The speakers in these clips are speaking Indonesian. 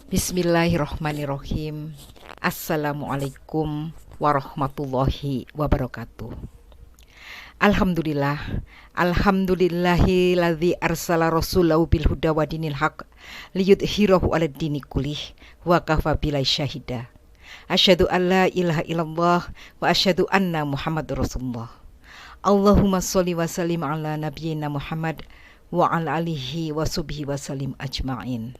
Bismillahirrohmanirrohim. Assalamualaikum warahmatullahi wabarakatuh. Alhamdulillah. Alhamdulillahilladzi arsala rasulahu bil huda wa dinil haq liyudhhirahu 'alad dini kullih wa kafa billahi syahida. Asyhadu an la ilaha illallah wa asyhadu anna Muhammadur Rasulullah. Allahumma sholli wa sallim ala nabiyyina Muhammad wa ala alihi wa sahbihi wa sallim ajma'in.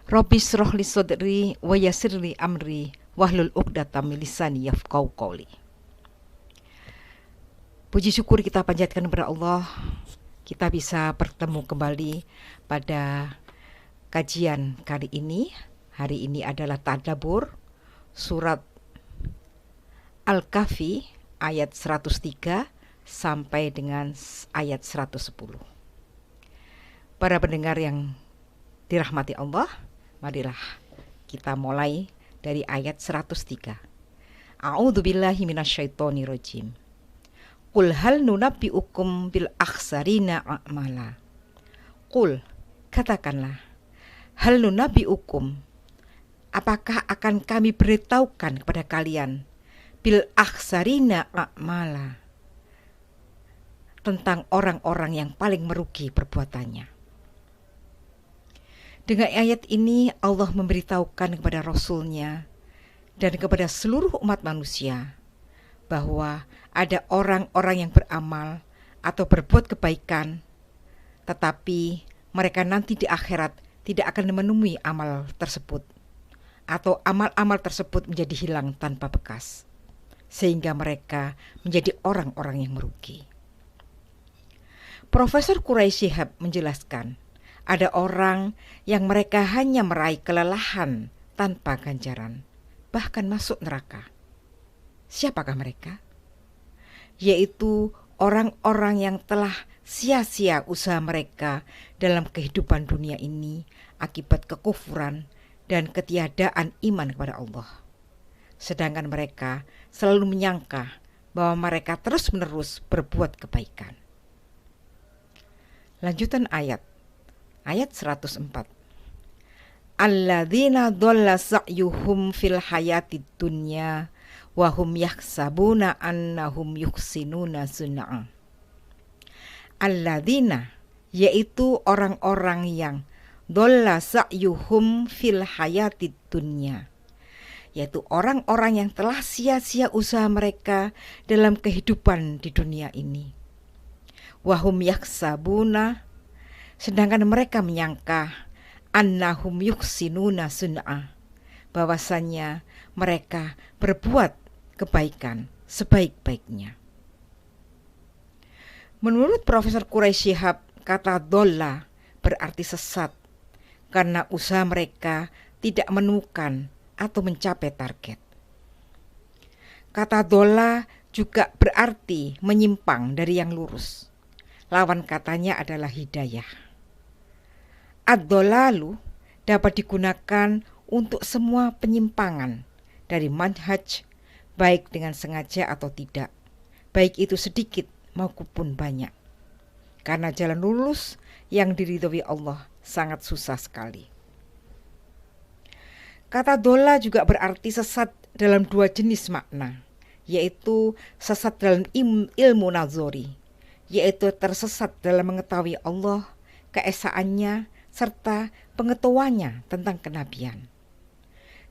Rabbi shrah li sadri wa yassir li amri wahlul 'uqdatam min lisani yafqahu qawli. Puji syukur kita panjatkan kepada Allah, kita bisa bertemu kembali pada kajian kali ini. Hari ini adalah tadabbur surat Al-Kahfi ayat 103 sampai dengan ayat 110. Para pendengar yang dirahmati Allah, marilah kita mulai dari ayat 103. A'udzubillahi minasyaitonirrajim. Qul hal nunabbi'ukum bil akhsarina a'mala. Qul, katakanlah, hal nunabbi'ukum, apakah akan kami beritahukan kepada kalian bil akhsarina a'mala, tentang orang-orang yang paling merugi perbuatannya. Dengan ayat ini Allah memberitahukan kepada Rasul-Nya dan kepada seluruh umat manusia bahwa ada orang-orang yang beramal atau berbuat kebaikan, tetapi mereka nanti di akhirat tidak akan menemui amal tersebut, atau amal-amal tersebut menjadi hilang tanpa bekas, sehingga mereka menjadi orang-orang yang merugi. Profesor Quraisy Shihab menjelaskan, ada orang yang mereka hanya meraih kelelahan tanpa ganjaran, bahkan masuk neraka. Siapakah mereka? Yaitu orang-orang yang telah sia-sia usaha mereka dalam kehidupan dunia ini akibat kekufuran dan ketiadaan iman kepada Allah. Sedangkan mereka selalu menyangka bahwa mereka terus-menerus berbuat kebaikan. Lanjutan ayat 104. Alladzina dhalla sa'yuhum fil hayatid dunya wa hum yahsabuna annahum yuhsinuna sun'a. Alladzina, yaitu orang-orang yang dhalla sa'yuhum fil hayatid dunya, yaitu orang-orang yang telah sia-sia usaha mereka dalam kehidupan di dunia ini. Wa hum yahsabuna, sedangkan mereka menyangka annahum yuhsinuna sun'a, bahwasannya mereka berbuat kebaikan sebaik-baiknya. Menurut Profesor Quraisy Shihab, kata dolla berarti sesat karena usaha mereka tidak menemukan atau mencapai target. Kata dolla juga berarti menyimpang dari yang lurus. Lawan katanya adalah hidayah. Ad-dhalalu dapat digunakan untuk semua penyimpangan dari manhaj, baik dengan sengaja atau tidak, baik itu sedikit maupun banyak. Karena jalan lurus yang diridhoi Allah sangat susah sekali. Kata dola juga berarti sesat dalam dua jenis makna, yaitu sesat dalam ilmu nazori, yaitu tersesat dalam mengetahui Allah, keesaannya, serta pengetahuannya tentang kenabian.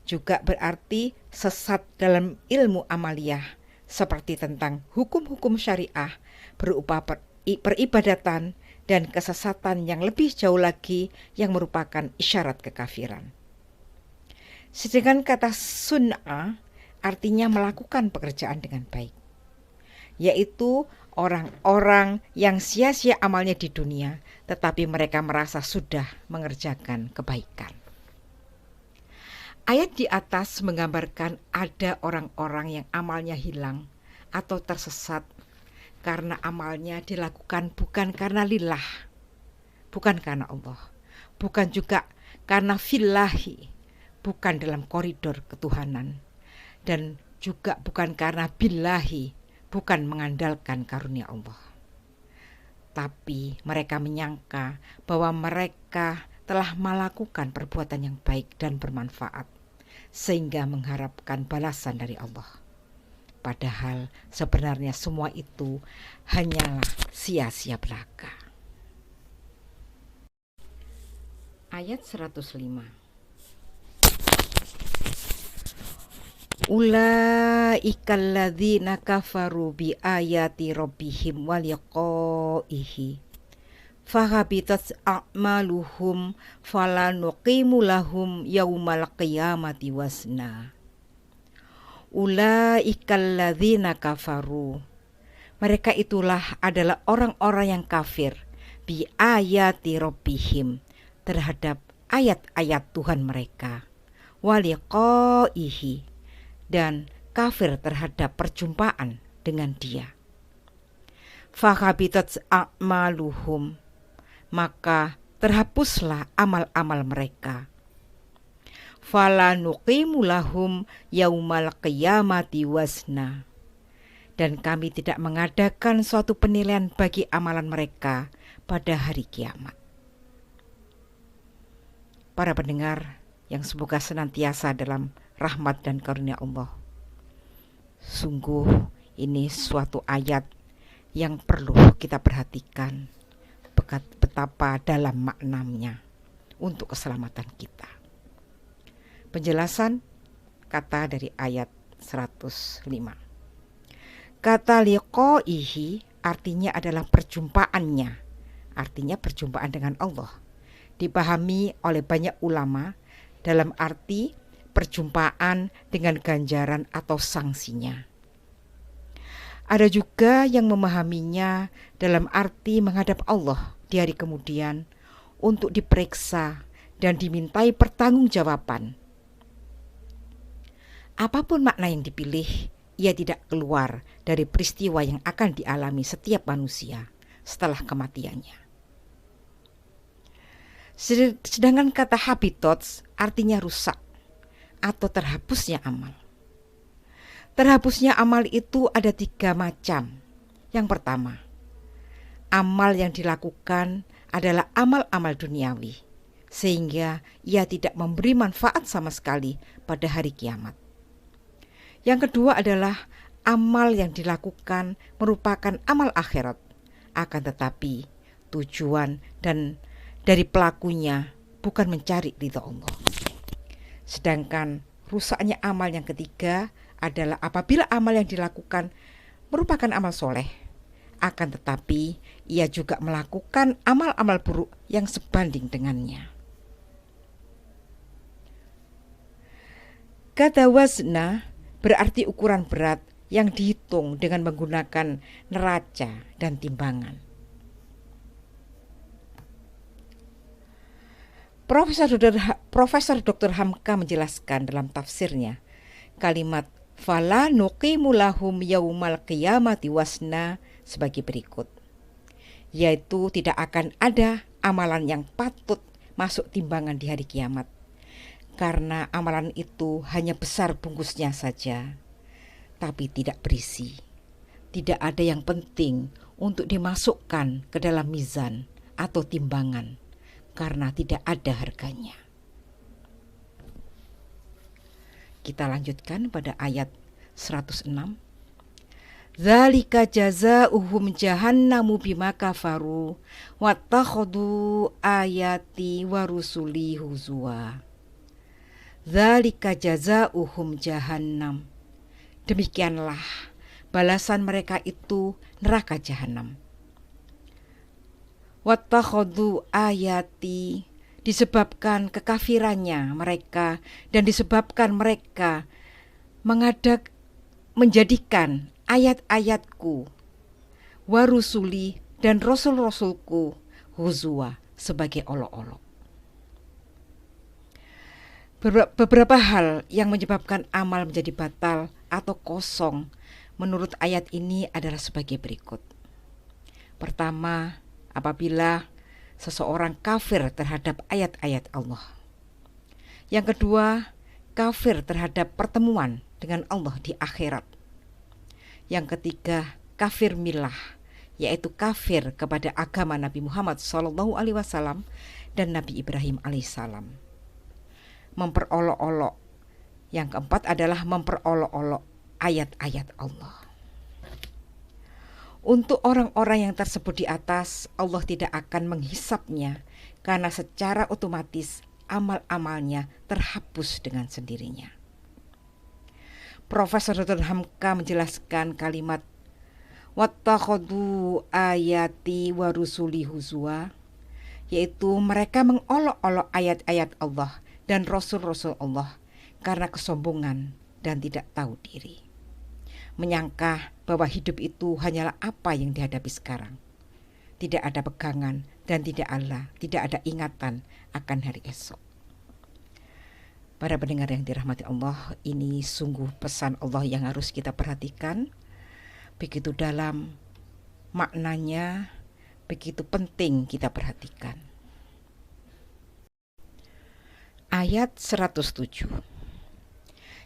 Juga berarti sesat dalam ilmu amaliyah, seperti tentang hukum-hukum syariah berupa peribadatan, dan kesesatan yang lebih jauh lagi yang merupakan isyarat kekafiran. Sedangkan kata sun'a artinya melakukan pekerjaan dengan baik, yaitu orang-orang yang sia-sia amalnya di dunia, tetapi mereka merasa sudah mengerjakan kebaikan. Ayat di atas menggambarkan ada orang-orang yang amalnya hilang atau tersesat karena amalnya dilakukan bukan karena lillah, bukan karena Allah, bukan juga karena fillahi, bukan dalam koridor ketuhanan, dan juga bukan karena billahi, bukan mengandalkan karunia Allah. Tapi mereka menyangka bahwa mereka telah melakukan perbuatan yang baik dan bermanfaat, sehingga mengharapkan balasan dari Allah. Padahal sebenarnya semua itu hanyalah sia-sia belaka. Ayat 105. Ulaikal ladzina kafaru bi ayati rabbihim wa liqaihi fahabitat a'maluhum fala nuqimu lahum yaumal qiyamati wazna. Ulaikal ladzina kafaru, mereka itulah adalah orang-orang yang kafir bi ayati rabbihim, terhadap ayat-ayat Tuhan mereka, wa liqaihi, dan kafir terhadap perjumpaan dengan Dia. Fahabitat a'maluhum, maka terhapuslah amal-amal mereka. Fala nuqimu lahum yaumal qiyamati wazna, dan kami tidak mengadakan suatu penilaian bagi amalan mereka pada hari kiamat. Para pendengar yang semoga senantiasa dalam rahmat dan karunia Allah. Sungguh ini suatu ayat yang perlu kita perhatikan betapa dalam maknanya untuk keselamatan kita. Penjelasan kata dari ayat 105. Kata liqaihi artinya adalah perjumpaannya, artinya perjumpaan dengan Allah. Dipahami oleh banyak ulama dalam arti perjumpaan dengan ganjaran atau sanksinya. Ada juga yang memahaminya dalam arti menghadap Allah di hari kemudian untuk diperiksa dan dimintai pertanggungjawaban. Apapun makna yang dipilih, ia tidak keluar dari peristiwa yang akan dialami setiap manusia setelah kematiannya. Sedangkan kata habitats artinya rusak atau terhapusnya amal. Terhapusnya amal itu ada 3 macam. Yang pertama, amal yang dilakukan adalah amal-amal duniawi, sehingga ia tidak memberi manfaat sama sekali pada hari kiamat. Yang kedua adalah amal yang dilakukan merupakan amal akhirat, akan tetapi tujuan dan dari pelakunya bukan mencari ridha Allah. Sedangkan rusaknya amal yang ketiga adalah apabila amal yang dilakukan merupakan amal soleh, akan tetapi ia juga melakukan amal-amal buruk yang sebanding dengannya. Kata wazna berarti ukuran berat yang dihitung dengan menggunakan neraca dan timbangan. Profesor Dr. Hamka menjelaskan dalam tafsirnya kalimat fala nuqimu lahum yaumal qiyamati wasna sebagai berikut, yaitu tidak akan ada amalan yang patut masuk timbangan di hari kiamat, karena amalan itu hanya besar bungkusnya saja, tapi tidak berisi. Tidak ada yang penting untuk dimasukkan ke dalam mizan atau timbangan, karena tidak ada harganya. Kita lanjutkan pada ayat 106. Dzalika jazaohum jahannamu bima kafaru wattakhadhu ayati wa rusuli huzwa. Dzalika jazaohum jahannam. Demikianlah balasan mereka itu neraka jahanam. Wattakhadhu ayati, disebabkan kekafirannya mereka dan disebabkan mereka menjadikan ayat-ayatku, warusuli dan rasul-rasulku huzwa sebagai olok-olok. Beberapa hal yang menyebabkan amal menjadi batal atau kosong menurut ayat ini adalah sebagai berikut. Pertama, apabila seseorang kafir terhadap ayat-ayat Allah. Yang kedua, kafir terhadap pertemuan dengan Allah di akhirat. Yang ketiga, kafir milah. yaitu kafir kepada agama Nabi Muhammad SAW dan Nabi Ibrahim alaihissalam. Memperolok-olok. Yang keempat adalah memperolok-olok ayat-ayat Allah. Untuk orang-orang yang tersebut di atas, Allah tidak akan menghisapnya karena secara otomatis amal-amalnya terhapus dengan sendirinya. Profesor Dr. Hamka menjelaskan kalimat wattakhadhu ayati wa rusuli huzwa, yaitu mereka mengolok-olok ayat-ayat Allah dan rasul-rasul Allah karena kesombongan dan tidak tahu diri. Menyangka bahwa hidup itu hanyalah apa yang dihadapi sekarang. Tidak ada pegangan dan tidak ada ingatan akan hari esok. Para pendengar yang dirahmati Allah, ini sungguh pesan Allah yang harus kita perhatikan. Begitu dalam maknanya, begitu penting kita perhatikan. Ayat 107.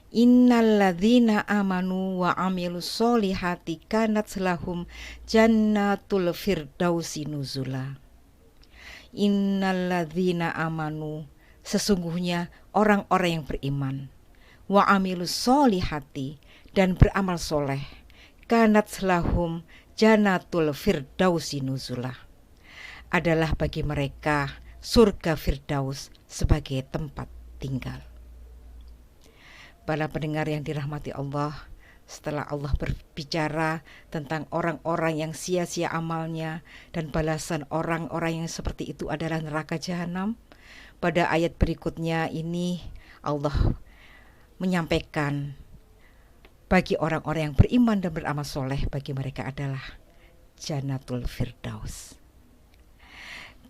Innalladzina amanu wa amilus solihati kanat lahum jannatul firdausi nuzula. Innalladzina amanu, sesungguhnya orang-orang yang beriman, wa amilus solihati, dan beramal soleh, kanat lahum jannatul firdausi nuzula, adalah bagi mereka surga Firdaus sebagai tempat tinggal. Para pendengar yang dirahmati Allah, setelah Allah berbicara tentang orang-orang yang sia-sia amalnya dan balasan orang-orang yang seperti itu adalah neraka jahanam, pada ayat berikutnya ini Allah menyampaikan bagi orang-orang yang beriman dan beramal soleh, bagi mereka adalah Jannatul Firdaus.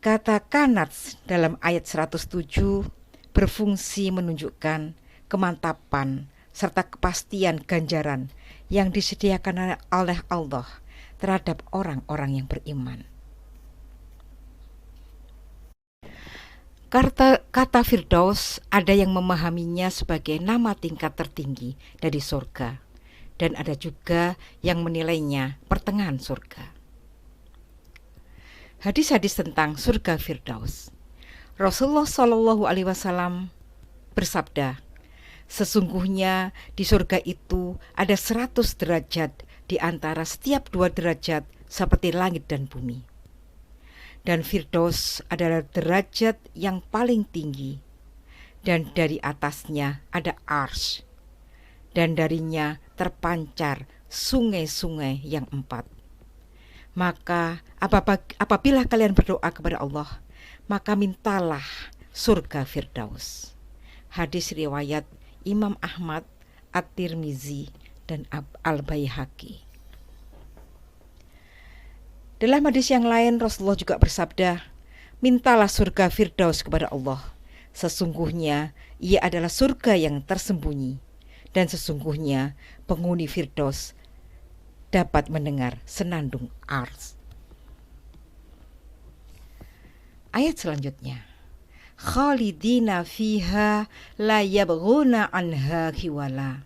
Kata kanat dalam ayat 107 berfungsi menunjukkan kemantapan serta kepastian ganjaran yang disediakan oleh Allah terhadap orang-orang yang beriman. Kata Firdaus ada yang memahaminya sebagai nama tingkat tertinggi dari surga, dan ada juga yang menilainya pertengahan surga. Hadis-hadis tentang surga Firdaus. Rasulullah SAW bersabda, sesungguhnya di surga itu ada 100 derajat di antara setiap 2 derajat seperti langit dan bumi. Dan Firdaus adalah derajat yang paling tinggi, dan dari atasnya ada arsy, dan darinya terpancar sungai-sungai yang 4. Maka apabila kalian berdoa kepada Allah, maka mintalah surga Firdaus. Hadis riwayat Imam Ahmad, At-Tirmizi, dan Al-Baihaqi. Dalam hadis yang lain, Rasulullah juga bersabda, mintalah surga Firdaus kepada Allah. Sesungguhnya ia adalah surga yang tersembunyi, dan sesungguhnya penghuni Firdaus dapat mendengar senandung ars. Ayat selanjutnya, khalidina fiha la yabghuna anha hiwala.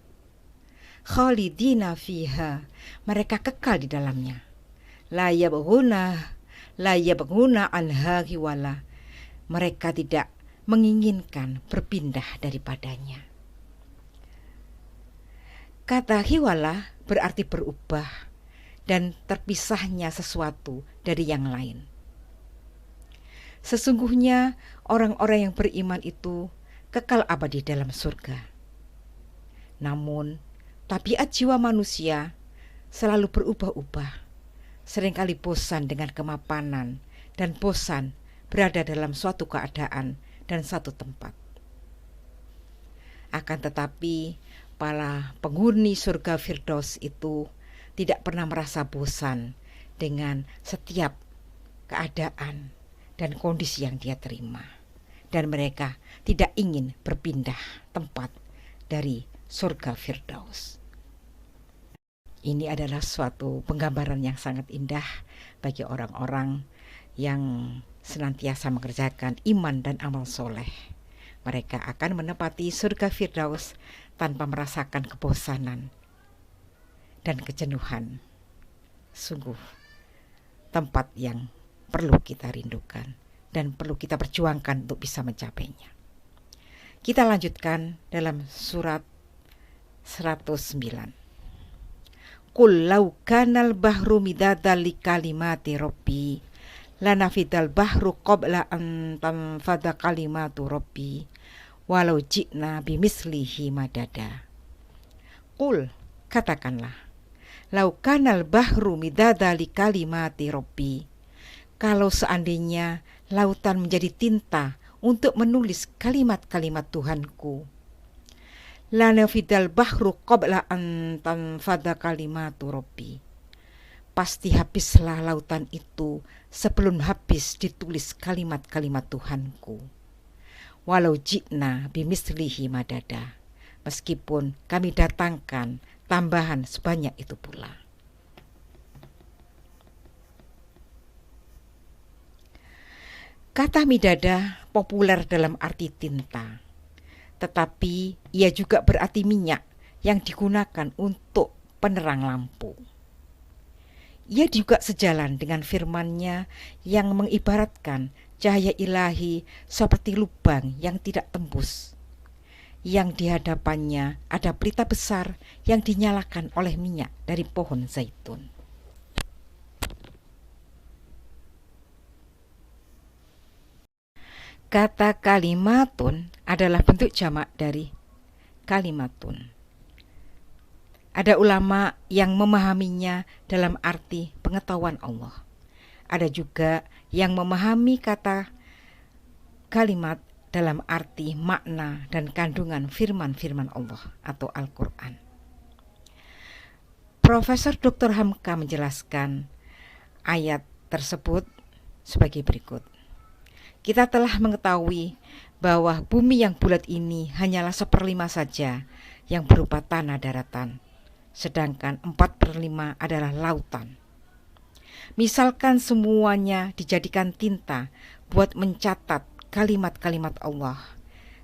Khalidina fiha, mereka kekal di dalamnya. La yabghuna anha hiwala, mereka tidak menginginkan berpindah daripadanya. Kata hiwala berarti berubah dan terpisahnya sesuatu dari yang lain. Sesungguhnya orang-orang yang beriman itu kekal abadi dalam surga. Namun, tabiat jiwa manusia selalu berubah-ubah, seringkali bosan dengan kemapanan dan bosan berada dalam suatu keadaan dan satu tempat. Akan tetapi, para penghuni surga Firdaus itu tidak pernah merasa bosan dengan setiap keadaan dan kondisi yang dia terima, dan mereka tidak ingin berpindah tempat dari surga Firdaus. Ini adalah suatu penggambaran yang sangat indah bagi orang-orang yang senantiasa mengerjakan iman dan amal soleh. Mereka akan menempati surga Firdaus tanpa merasakan kebosanan dan kejenuhan. Sungguh tempat yang perlu kita rindukan dan perlu kita perjuangkan untuk bisa mencapainya. Kita lanjutkan dalam surat 109. Qul law kanal bahru midadal li kalimati rabbi lanafidal bahru qabla an tanfada kalimatu rabbi walau ji'na bimislihi madada. Qul, katakanlah, lau kanal bahru midadal li kalimati rabbi, kalau seandainya lautan menjadi tinta untuk menulis kalimat-kalimat Tuhanku, lanafidal bahru qabla an tanfada kalimatu rabbi, pasti habislah lautan itu sebelum habis ditulis kalimat-kalimat Tuhanku. Walau ji'na bimislihi madada, meskipun kami datangkan tambahan sebanyak itu pula. Kata midada populer dalam arti tinta, tetapi ia juga berarti minyak yang digunakan untuk penerang lampu. Ia juga sejalan dengan firman-Nya yang mengibaratkan cahaya ilahi seperti lubang yang tidak tembus, yang di hadapannya ada pelita besar yang dinyalakan oleh minyak dari pohon zaitun. Kata kalimatun adalah bentuk jamak dari kalimatun. Ada ulama yang memahaminya dalam arti pengetahuan Allah. Ada juga yang memahami kata kalimat dalam arti makna dan kandungan firman-firman Allah atau Al-Quran. Profesor Dr. Hamka menjelaskan ayat tersebut sebagai berikut. Kita telah mengetahui bahwa bumi yang bulat ini hanyalah 1/5 saja yang berupa tanah daratan, sedangkan 4/5 adalah lautan. Misalkan semuanya dijadikan tinta buat mencatat kalimat-kalimat Allah,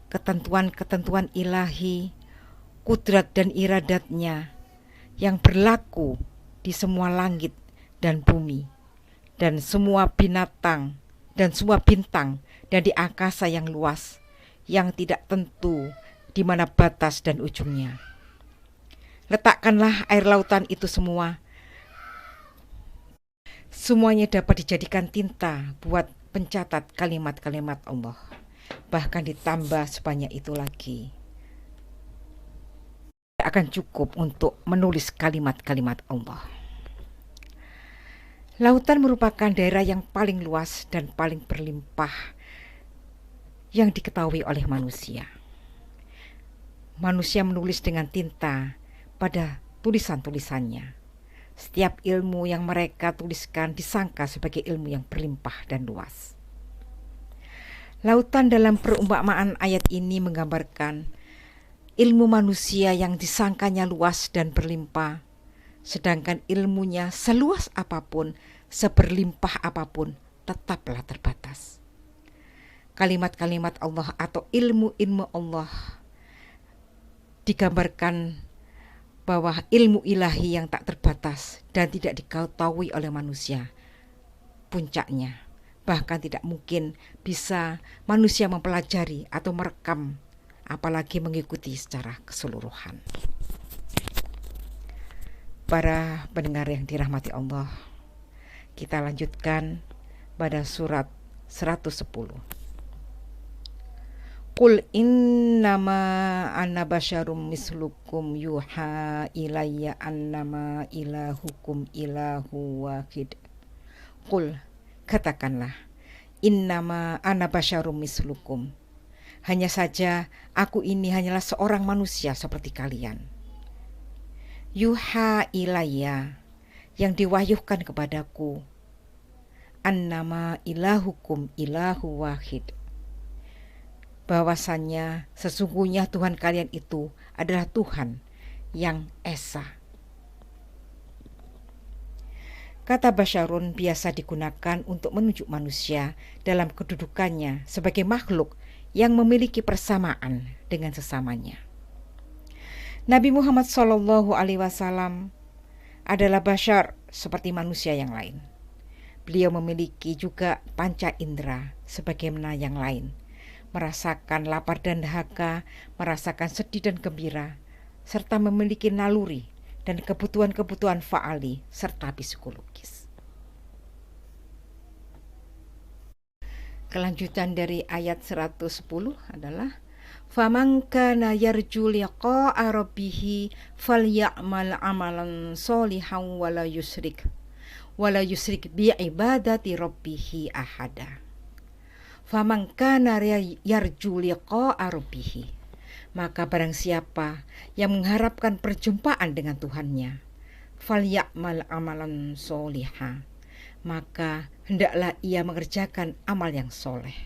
ketentuan-ketentuan ilahi, kudrat dan iradatnya yang berlaku di semua langit dan bumi, dan semua binatang, dan semua bintang, dan di angkasa yang luas, yang tidak tentu di mana batas dan ujungnya. Letakkanlah air lautan itu semuanya dapat dijadikan tinta buat pencatat kalimat-kalimat Allah. Bahkan ditambah sebanyak itu lagi, tidak akan cukup untuk menulis kalimat-kalimat Allah. Lautan merupakan daerah yang paling luas dan paling berlimpah yang diketahui oleh manusia. Manusia menulis dengan tinta pada tulisan-tulisannya. Setiap ilmu yang mereka tuliskan disangka sebagai ilmu yang berlimpah dan luas. Lautan dalam perumpamaan ayat ini menggambarkan ilmu manusia yang disangkanya luas dan berlimpah, sedangkan ilmunya seluas apapun, seberlimpah apapun, tetaplah terbatas. Kalimat-kalimat Allah atau ilmu-ilmu Allah digambarkan bahwa ilmu ilahi yang tak terbatas dan tidak diketahui oleh manusia. Puncaknya, bahkan tidak mungkin bisa manusia mempelajari atau merekam, apalagi mengikuti secara keseluruhan. Para pendengar yang dirahmati Allah, kita lanjutkan pada surat 110. Qul innama ana basyarum mislukum yuha ilayya annama ilahukum ilahu wahid. Qul, katakanlah, innama ana basyarum mislukum, hanya saja aku ini hanyalah seorang manusia seperti kalian. Yuha ilayya, yang diwahyukan kepadaku, annama ilahukum ilahu wahid, bahwasannya sesungguhnya Tuhan kalian itu adalah Tuhan yang esa. Kata basyarun biasa digunakan untuk menunjuk manusia dalam kedudukannya sebagai makhluk yang memiliki persamaan dengan sesamanya. Nabi Muhammad SAW adalah basyar seperti manusia yang lain. beliau memiliki juga panca indera sebagaimana yang lain, merasakan lapar dan dahaga, merasakan sedih dan gembira, serta memiliki naluri dan kebutuhan-kebutuhan faali serta psikologis. Kelanjutan dari ayat 110 adalah faman kana yarju liqa'a rabbih falyamal amalan sholihan wala yusrik bi ibadati rabbih ahada. Faman kana yarju liqa'a rabbih, maka barang siapa yang mengharapkan perjumpaan dengan Tuhannya, falyamal amalan sholiha, maka hendaklah ia mengerjakan amal yang soleh.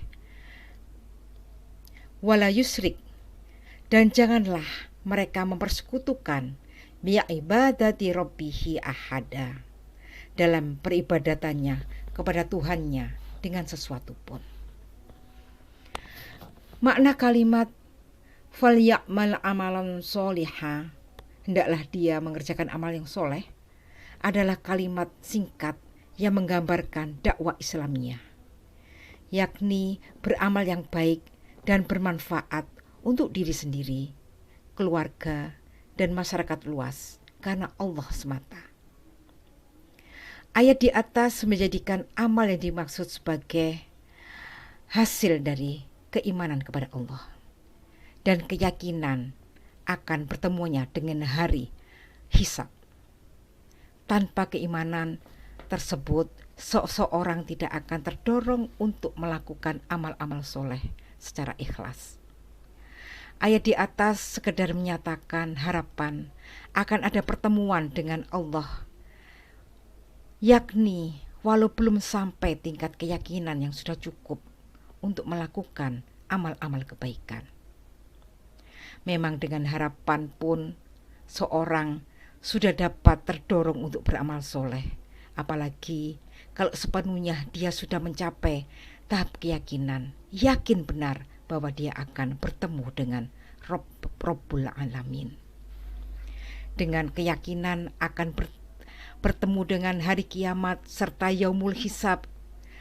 Wala yusrik, dan janganlah mereka mempersekutukan bi'ibadati rabbihi ahada, dalam peribadatannya kepada Tuhannya dengan sesuatu pun. Makna kalimat falyamal amalan sholiha, hendaklah dia mengerjakan amal yang soleh, adalah kalimat singkat yang menggambarkan dakwah Islamiyah, yakni beramal yang baik dan bermanfaat untuk diri sendiri, keluarga, dan masyarakat luas karena Allah semata. Ayat di atas menjadikan amal yang dimaksud sebagai hasil dari keimanan kepada Allah dan keyakinan akan bertemunya dengan hari hisab. Tanpa keimanan tersebut, seseorang tidak akan terdorong untuk melakukan amal-amal soleh secara ikhlas. Ayat di atas sekedar menyatakan harapan akan ada pertemuan dengan Allah, yakni walau belum sampai tingkat keyakinan yang sudah cukup untuk melakukan amal-amal kebaikan. Memang dengan harapan pun seorang sudah dapat terdorong untuk beramal soleh, apalagi kalau sepenuhnya dia sudah mencapai tahap keyakinan, yakin benar bahwa dia akan bertemu dengan Rabbul Alamin. Dengan keyakinan akan bertemu dengan hari kiamat serta yaumul hisab,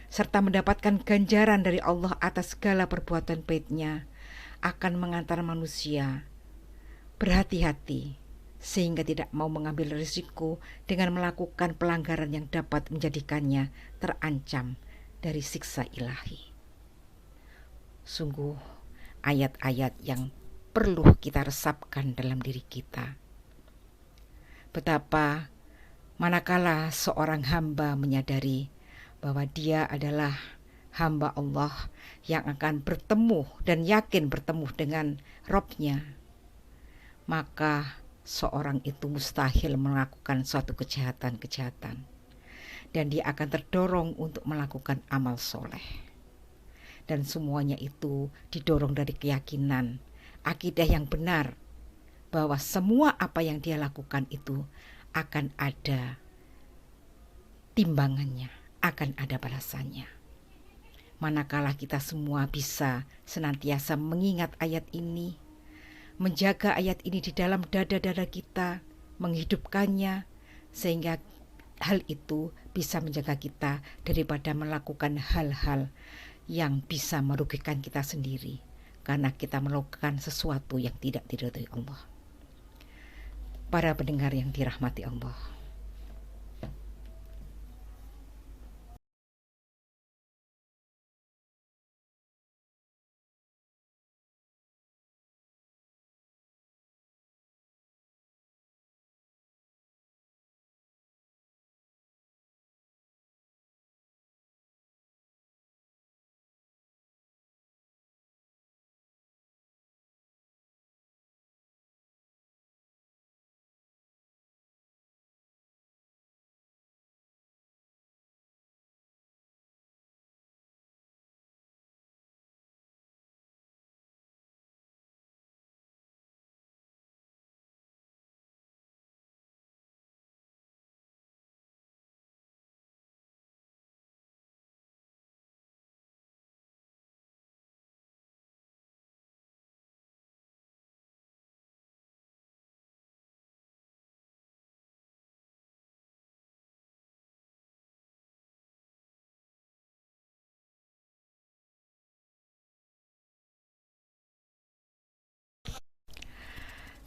serta mendapatkan ganjaran dari Allah atas segala perbuatan baiknya, akan mengantar manusia berhati-hati sehingga tidak mau mengambil risiko dengan melakukan pelanggaran yang dapat menjadikannya terancam dari siksa ilahi. Sungguh ayat-ayat yang perlu kita resapkan dalam diri kita. Betapa manakala seorang hamba menyadari bahwa dia adalah hamba Allah yang akan bertemu dan yakin bertemu dengan Robnya, maka seorang itu mustahil melakukan suatu kejahatan-kejahatan, dan dia akan terdorong untuk melakukan amal soleh. Dan semuanya itu didorong dari keyakinan, akidah yang benar, bahwa semua apa yang dia lakukan itu akan ada timbangannya, akan ada balasannya. Manakala kita semua bisa senantiasa mengingat ayat ini, menjaga ayat ini di dalam dada-dada kita, menghidupkannya, sehingga hal itu bisa menjaga kita daripada melakukan hal-hal yang bisa merugikan kita sendiri, karena kita melakukan sesuatu yang tidak diridhoi Allah. Para pendengar yang dirahmati Allah,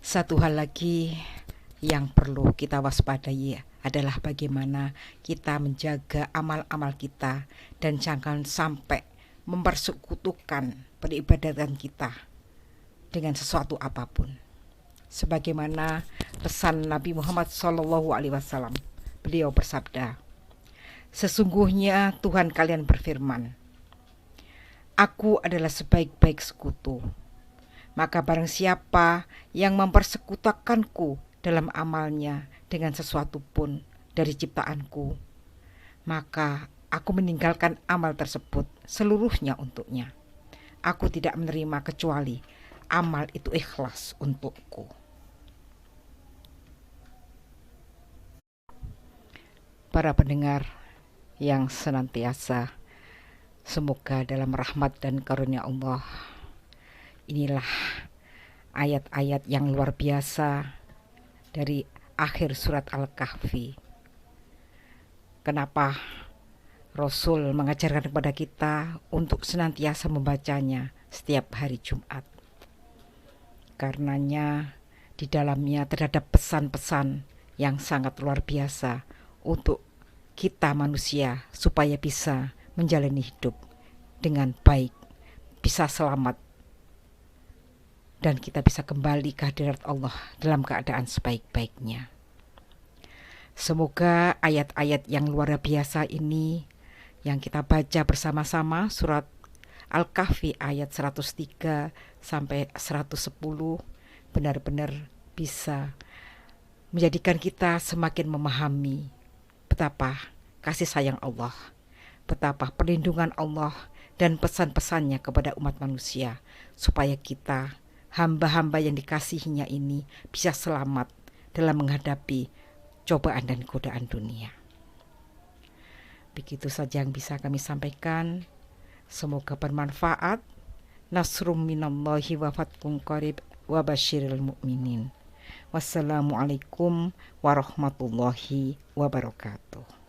Satu hal lagi yang perlu kita waspadai adalah bagaimana kita menjaga amal-amal kita dan jangan sampai mempersekutukan peribadatan kita dengan sesuatu apapun. Sebagaimana pesan Nabi Muhammad SAW, beliau bersabda, "Sesungguhnya Tuhan kalian berfirman, Aku adalah sebaik-baik sekutu. Maka barang siapa yang mempersekutukanku dalam amalnya dengan sesuatu pun dari ciptaanku, maka aku meninggalkan amal tersebut seluruhnya untuknya. Aku tidak menerima kecuali amal itu ikhlas untukku." Para pendengar yang senantiasa, semoga dalam rahmat dan karunia Allah, inilah ayat-ayat yang luar biasa dari akhir surat Al-Kahfi. Kenapa Rasul mengajarkan kepada kita untuk senantiasa membacanya setiap hari Jumat? Karenanya di dalamnya terdapat pesan-pesan yang sangat luar biasa untuk kita manusia supaya bisa menjalani hidup dengan baik, bisa selamat, dan kita bisa kembali ke hadirat Allah dalam keadaan sebaik-baiknya. Semoga ayat-ayat yang luar biasa ini yang kita baca bersama-sama, surat Al-Kahfi ayat 103 sampai 110, benar-benar bisa menjadikan kita semakin memahami betapa kasih sayang Allah, betapa perlindungan Allah dan pesan-pesannya kepada umat manusia, supaya kita, hamba-hamba yang dikasihinya ini, bisa selamat dalam menghadapi cobaan dan godaan dunia. Begitu saja yang bisa kami sampaikan. Semoga bermanfaat. Nasrum minallahi wa fathun qarib wa basyiril mu'minin. Wassalamualaikum warahmatullahi wabarakatuh.